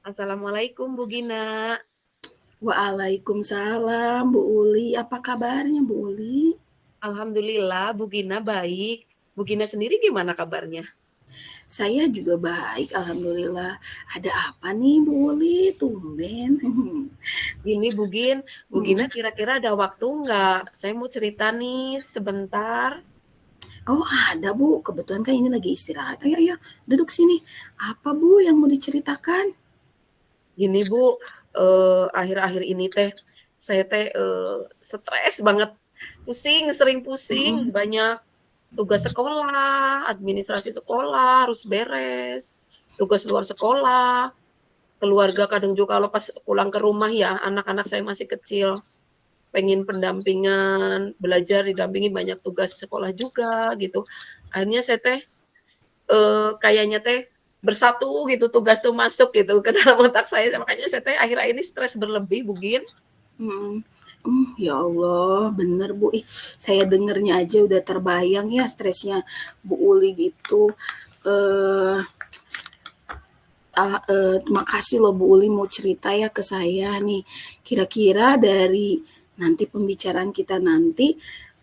Assalamualaikum Bu Gina. Waalaikumsalam, Bu Uli. Apa kabarnya, Bu Uli? Alhamdulillah Bu Gina baik. Bu Gina sendiri gimana kabarnya? Saya juga baik, alhamdulillah. Ada apa nih, Bu Uli? Tumben. Gini Bu Gina kira-kira ada waktu nggak? Saya mau cerita nih sebentar. Oh, ada, Bu. Kebetulan kan ini lagi istirahat. Ayo, ayo, duduk sini. Apa, Bu, yang mau diceritakan? Gini Bu, akhir-akhir ini teh saya teh stres banget, sering pusing, Mm-mm. banyak tugas sekolah, administrasi sekolah harus beres, tugas luar sekolah, keluarga kadang juga kalau pas pulang ke rumah ya, anak-anak saya masih kecil, pengen pendampingan, belajar didampingi banyak tugas sekolah juga gitu. Akhirnya saya teh, kayaknya teh bersatu gitu, tugas tuh masuk gitu ke dalam otak saya, makanya saya teh akhir-akhir ini stres berlebih, Bu Gin. Mm. Ya Allah, bener Bu. Saya dengernya aja udah terbayang ya stresnya Bu Uli gitu. Eh, Makasih loh Bu Uli mau cerita ya ke saya nih. Kira-kira dari nanti pembicaraan kita nanti,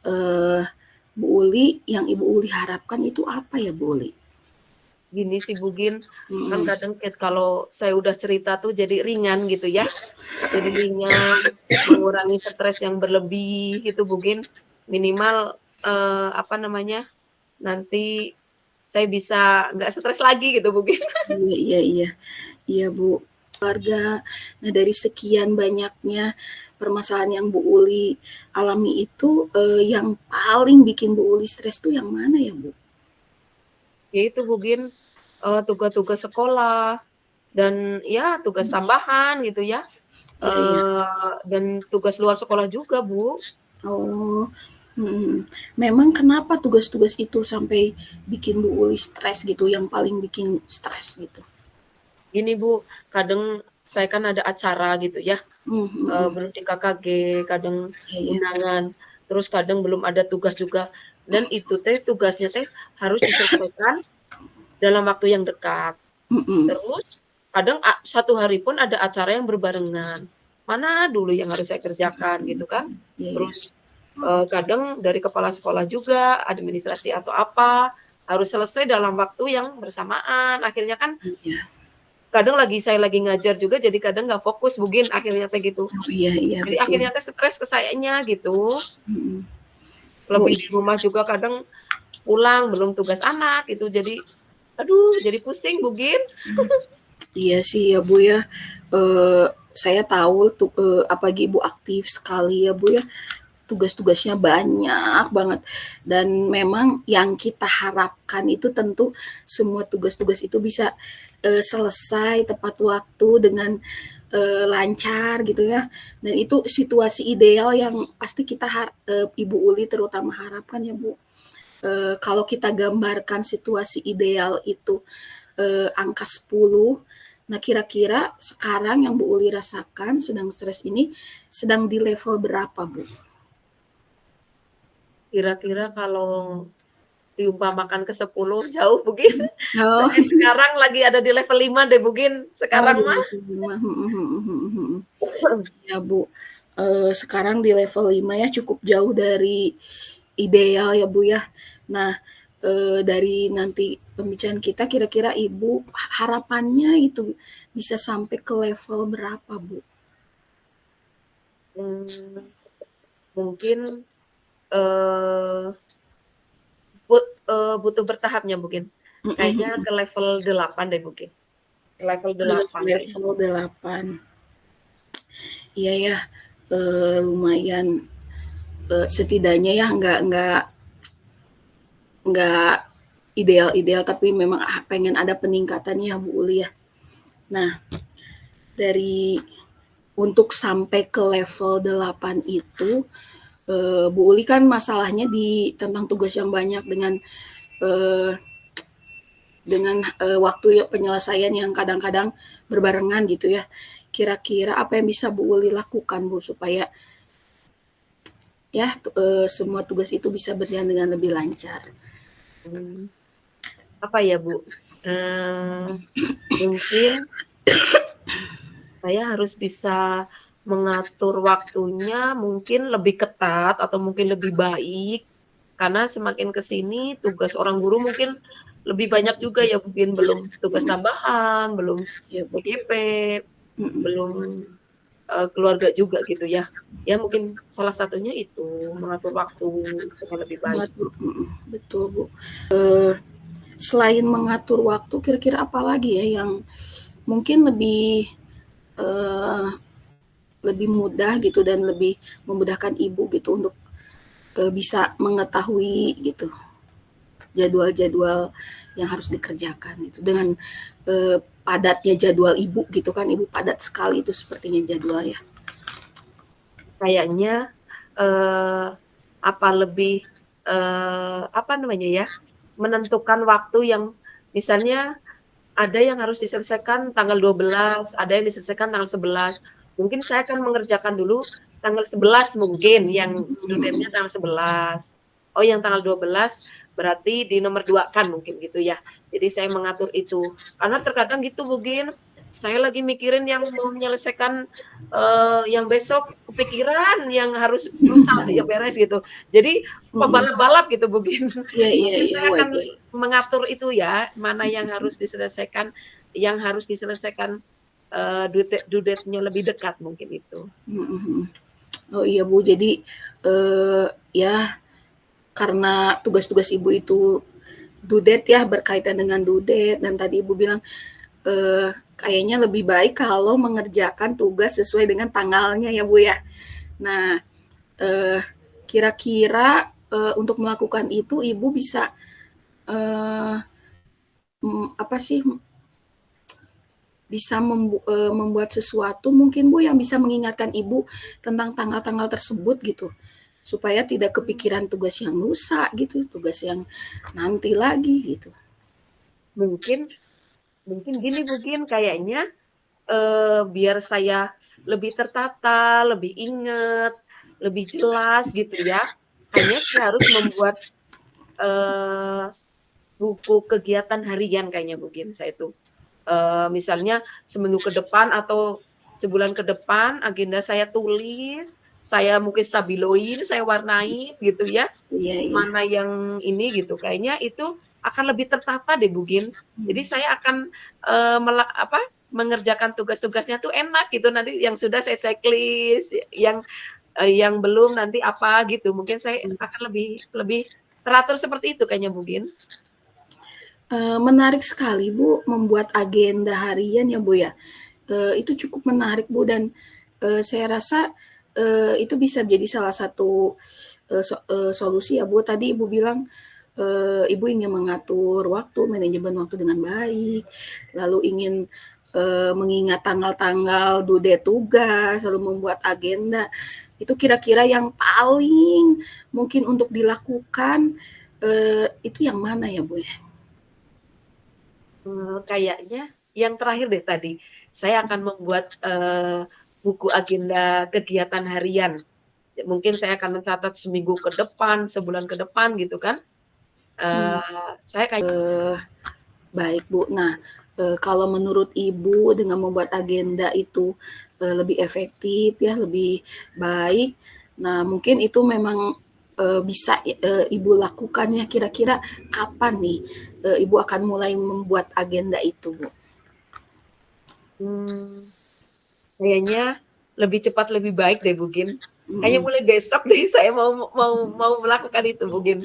eh, Bu Uli, yang Ibu Uli harapkan itu apa ya Bu Uli? Gini sih Bu Gin, kan Hmm. kadang kalau saya udah cerita tuh jadi ringan gitu ya, jadi ringan, mengurangi stres yang berlebih gitu Bu Gin. Minimal, apa namanya, nanti saya bisa nggak stres lagi gitu Bu Gin. Iya, iya, iya. Iya Bu. Keluarga. Nah dari sekian banyaknya permasalahan yang Bu Uli alami itu, yang paling bikin Bu Uli stres tuh yang mana ya Bu? Ya itu Bu Gin, tugas-tugas sekolah dan ya tugas tambahan gitu ya, Iya, iya. dan tugas luar sekolah juga Bu. Oh, memang kenapa tugas-tugas itu sampai bikin Bu Uli stres gitu, yang paling bikin stres gitu? Gini Bu, kadang saya kan ada acara gitu ya, Mmm, mhm. belum di KKG, kadang Iya, iya. undangan, terus kadang belum ada tugas juga, dan itu teh tugasnya teh harus diselesaikan dalam waktu yang dekat. Mhm. Terus kadang 1 hari pun ada acara yang berbarengan. Mana dulu yang harus saya kerjakan gitu kan. Iya, iya. Terus, kadang dari kepala sekolah juga, administrasi atau apa, harus selesai dalam waktu yang bersamaan. Akhirnya kan Iya. kadang saya lagi ngajar juga jadi kadang nggak fokus mungkin akhirnya teh gitu. Oh, iya, iya, Jadi betul. akhirnya teh stres ke sayanya gitu. Mhm. Oh, Lebih di iya. rumah juga kadang pulang belum tugas anak gitu jadi aduh jadi pusing mungkin. Iya sih ya, Bu, ya. Eee, saya tahu tuh, apalagi Ibu aktif sekali ya, Bu, ya. Tugas-tugasnya banyak banget dan memang yang kita harapkan itu tentu semua tugas-tugas itu bisa, selesai tepat waktu dengan, lancar gitu ya, dan itu situasi ideal yang pasti kita Ibu Uli terutama harapkan ya, Bu. Kalau kita gambarkan situasi ideal itu, angka 10, nah kira-kira sekarang yang Bu Uli rasakan sedang stres ini, sedang di level berapa, Bu? Kira-kira kalau diumpamakan ke 10 jauh mungkin. Oh. Saya sekarang lagi ada di level 5 deh mungkin Oh, sekarang di mah. level 5, mhm, mhm, mhm, mhm. Ya, Bu, sekarang di level 5 ya, cukup jauh dari ideal ya, Bu, ya. Nah, dari nanti pembicaraan kita, kira-kira Ibu harapannya itu bisa sampai ke level berapa, Bu? Mmm, mungkin, eee, butuh bertahapnya mungkin. Mhm, Kayaknya mhm. ke level 8 deh mungkin, ke level 8 kayaknya. Level 8. Iya ya, lumayan, setidaknya ya nggak ideal-ideal, tapi memang pengen ada peningkatan ya, Bu Uli ya. Nah, dari untuk sampai ke level 8 itu, Bu Uli kan masalahnya di tentang tugas yang banyak eee, waktu penyelesaian yang kadang-kadang berbarengan gitu ya. Kira-kira apa yang bisa Bu Uli lakukan, Bu, supaya ya, semua tugas itu bisa berjalan dengan lebih lancar? Mmm, apa ya Bu, eee, mungkin Saya harus bisa mengatur waktunya mungkin lebih ketat atau mungkin lebih baik, karena semakin ke sini tugas orang guru mungkin lebih banyak juga ya mungkin, belum tugas Mhm, tambahan, belum iya Bu, PJP, mhm, belum, keluarga juga gitu ya. Ya mungkin salah satunya itu, mengatur waktu supaya lebih baik. mengatur betul Bu. Selain mengatur waktu kira-kira apa lagi ya yang mungkin eee, lebih mudah gitu dan lebih memudahkan Ibu gitu untuk, bisa mengetahui gitu jadwal-jadwal yang harus dikerjakan gitu dengan, padatnya jadwal Ibu gitu kan, Ibu padat sekali itu sepertinya jadwal ya? Kayaknya, eee, apa lebih, apa namanya ya, menentukan waktu yang misalnya ada yang harus diselesaikan tanggal 12, ada yang diselesaikan tanggal 11. Mungkin saya akan mengerjakan dulu tanggal 11 mungkin, yang due date-nya Mhm, tanggal 11. Oh, yang tanggal 12 berarti dinomor 2-kan mungkin gitu ya. Jadi saya mengatur itu. Karena terkadang gitu mungkin, saya lagi mikirin yang mau menyelesaikan, yang besok kepikiran yang harus lusa ya beres gitu. Jadi mhm. pebalap-balap gitu mungkin. Iya iya Mungkin iya, saya akan wajar. mengatur itu ya, mana yang harus diselesaikan, due date-nya lebih dekat mungkin itu. Mhm mhm. Oh iya Bu, jadi, eee, ya karena tugas-tugas Ibu itu due date ya, berkaitan dengan due date dan tadi Ibu bilang, kayaknya lebih baik kalau mengerjakan tugas sesuai dengan tanggalnya ya Bu ya. Nah, eee, kira-kira, untuk melakukan itu Ibu bisa, eee, apa sih, bisa membuat sesuatu mungkin Bu, yang bisa mengingatkan Ibu tentang tanggal-tanggal tersebut gitu, supaya tidak Mmm, kepikiran tugas yang lusa gitu, tugas yang nanti lagi gitu. mungkin mungkin gini mungkin kayaknya, biar saya lebih tertata, lebih inget, lebih jelas gitu ya, kayaknya saya harus membuat, eee, buku kegiatan harian kayaknya mungkin saya itu. Misalnya seminggu ke depan atau sebulan ke depan agenda saya tulis, saya mungkin stabiloin, saya warnain gitu ya, Iya iya. mana yang ini gitu, kayaknya itu akan lebih tertata deh mungkin. Jadi Mmm, saya akan, mengerjakan tugas-tugasnya tuh enak gitu, nanti yang sudah saya checklist, yang belum nanti apa gitu, mungkin saya mhm. akan lebih lebih teratur seperti itu kayaknya mungkin. Menarik sekali Bu, membuat agenda harian ya Bu ya. Itu cukup menarik Bu dan, saya rasa, itu bisa jadi salah satu, solusi ya Bu. Tadi Ibu bilang, Ibu ingin mengatur waktu, manajemen waktu dengan baik, lalu ingin, mengingat tanggal-tanggal due date tugas, lalu membuat agenda. Itu kira-kira yang paling mungkin untuk dilakukan, itu yang mana ya Bu ya? Kayaknya yang terakhir deh tadi, saya akan membuat, buku agenda kegiatan harian. Mungkin saya akan mencatat seminggu ke depan, sebulan ke depan gitu kan, Mmm. saya kayak Baik, Bu. Nah, kalau menurut Ibu dengan membuat agenda itu, lebih efektif ya, lebih baik, nah mungkin itu memang, bisa, Ibu lakukan ya, kira-kira kapan nih, Ibu akan mulai membuat agenda itu, Bu? mmm, kayaknya lebih cepat lebih baik deh mungkin. Kayaknya Mhm. mulai besok deh saya mau melakukan itu mungkin.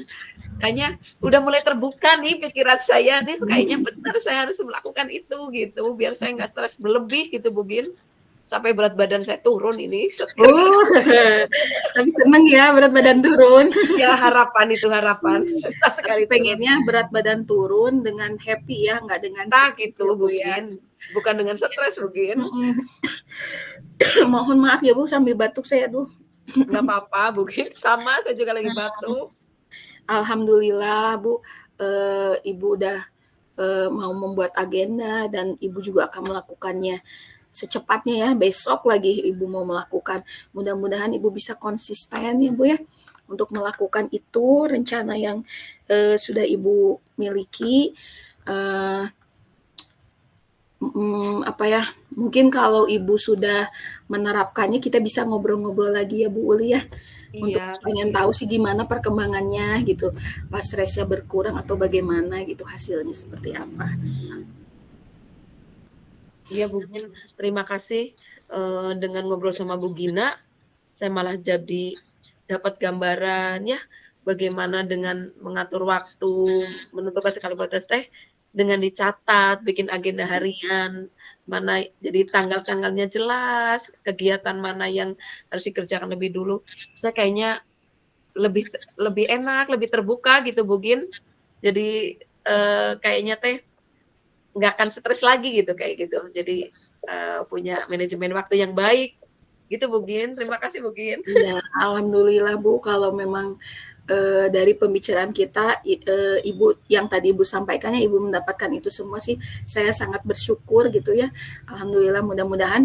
Kayaknya udah mulai terbuka nih pikiran saya nih, kayaknya benar saya harus melakukan itu gitu, biar saya nggak stres berlebih gitu mungkin, sampai berat badan saya turun ini gara-gara Oh, tapi seneng ya berat badan turun. ya harapan itu harapan, susah Tapi sekali turun. pengennya berat badan turun dengan happy ya, nggak dengan Nah stres gitu ya, Bu, ya? mungkin, bukan dengan stres mungkin, Mhm. Mohon maaf ya, Bu, sambil batuk saya, aduh. nggak apa-apa mungkin, sama saya juga lagi batuk. Alhamdulillah Bu, Ibu udah, mau membuat agenda dan Ibu juga akan melakukannya secepatnya ya, besok lagi Ibu mau melakukan. Mudah-mudahan Ibu bisa konsisten ya Bu ya, untuk melakukan itu rencana yang, sudah Ibu miliki, eee, Apa ya, mungkin kalau Ibu sudah menerapkannya kita bisa ngobrol-ngobrol lagi ya Bu Uli ya, untuk Iya, pengen tahu sih gimana perkembangannya gitu, pas stresnya berkurang atau bagaimana gitu hasilnya seperti apa. iya Bu Gin, terima kasih, dengan ngobrol sama Bu Gina, saya malah jadi dapat gambaran ya, bagaimana dengan mengatur waktu, menentukan sekali prioritas teh, dengan dicatat, bikin agenda harian, mana jadi tanggal-tanggalnya jelas, kegiatan mana yang harus dikerjakan lebih dulu. Saya kayaknya lebih enak, lebih terbuka gitu Bu Gin. Jadi, kayaknya teh nggak akan stres lagi gitu, kayak gitu. Jadi, punya manajemen waktu yang baik, gitu Bu Gin. Terima kasih Bu Gin. Iya, alhamdulillah Bu kalau memang, dari pembicaraan kita, Ibu yang tadi Ibu sampaikannya Ibu mendapatkan itu semua sih, saya sangat bersyukur gitu ya. Alhamdulillah mudah-mudahan,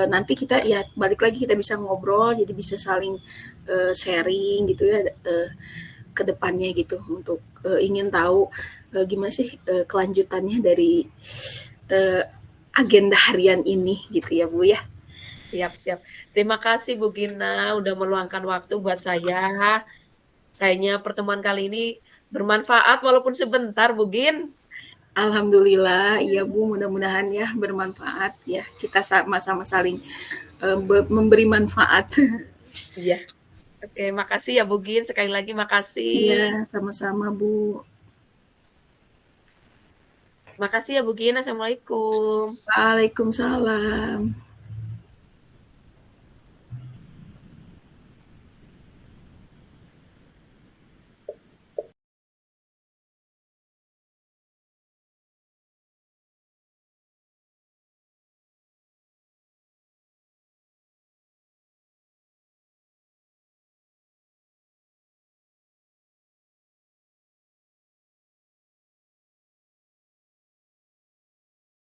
nanti kita ya balik lagi kita bisa ngobrol, jadi bisa saling, sharing gitu ya, ke depannya gitu untuk, ingin tahu, gimana sih, kelanjutannya dari, eee, agenda harian ini gitu ya Bu ya. Siap siap. Terima kasih Bu Gina, udah meluangkan waktu buat saya. Kayaknya pertemuan kali ini bermanfaat walaupun sebentar Bu Gin. Alhamdulillah, iya Bu, mudah-mudahan ya bermanfaat ya. Kita sama-sama saling memberi manfaat. Iya. Oke, makasih ya Bu Gin, sekali lagi makasih. Iya, sama-sama Bu. Makasih ya Bu Gin, assalamualaikum. Waalaikumsalam.